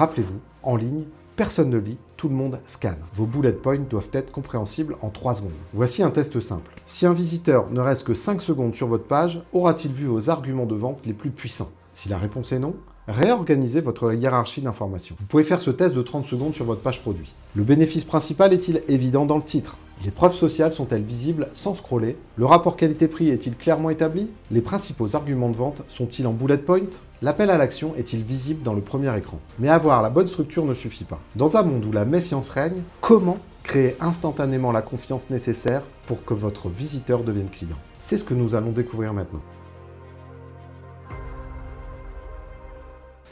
Rappelez-vous, en ligne, personne ne lit, tout le monde scanne. Vos bullet points doivent être compréhensibles en 3 secondes. Voici un test simple. Si un visiteur ne reste que 5 secondes sur votre page, aura-t-il vu vos arguments de vente les plus puissants? Si la réponse est non, réorganisez votre hiérarchie d'informations. Vous pouvez faire ce test de 30 secondes sur votre page produit. Le bénéfice principal est-il évident dans le titre? Les preuves sociales sont-elles visibles sans scroller? Le rapport qualité-prix est-il clairement établi? Les principaux arguments de vente sont-ils en bullet point? L'appel à l'action est-il visible dans le premier écran? Mais avoir la bonne structure ne suffit pas. Dans un monde où la méfiance règne, comment créer instantanément la confiance nécessaire pour que votre visiteur devienne client? C'est ce que nous allons découvrir maintenant.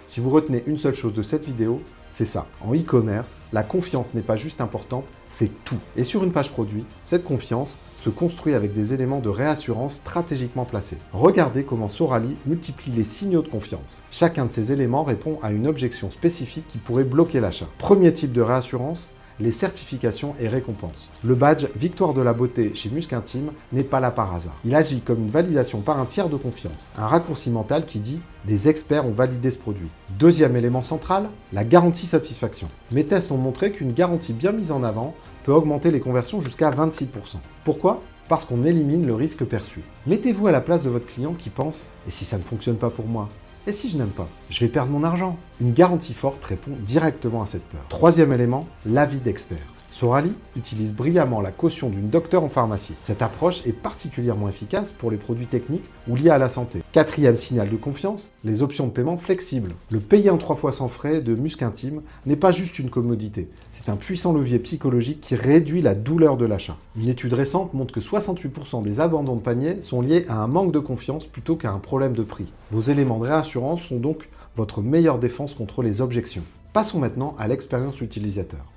Si vous retenez une seule chose de cette vidéo, c'est ça. En e-commerce, la confiance n'est pas juste importante, c'est tout. Et sur une page produit, cette confiance se construit avec des éléments de réassurance stratégiquement placés. Regardez comment Sorally multiplie les signaux de confiance. Chacun de ces éléments répond à une objection spécifique qui pourrait bloquer l'achat. Premier type de réassurance, les certifications et récompenses. Le badge Victoire de la beauté chez Musc Intime n'est pas là par hasard. Il agit comme une validation par un tiers de confiance. Un raccourci mental qui dit « des experts ont validé ce produit ». Deuxième élément central, la garantie satisfaction. Mes tests ont montré qu'une garantie bien mise en avant peut augmenter les conversions jusqu'à 26%. Pourquoi ? Parce qu'on élimine le risque perçu. Mettez-vous à la place de votre client qui pense « et si ça ne fonctionne pas pour moi ? Et si je n'aime pas? Je vais perdre mon argent ». Une garantie forte répond directement à cette peur. Troisième élément, l'avis d'expert. Sorally utilise brillamment la caution d'une docteure en pharmacie. Cette approche est particulièrement efficace pour les produits techniques ou liés à la santé. Quatrième signal de confiance, les options de paiement flexibles. Le payer en 3 fois sans frais de Musc Intime n'est pas juste une commodité, c'est un puissant levier psychologique qui réduit la douleur de l'achat. Une étude récente montre que 68% des abandons de panier sont liés à un manque de confiance plutôt qu'à un problème de prix. Vos éléments de réassurance sont donc votre meilleure défense contre les objections. Passons maintenant à l'expérience utilisateur.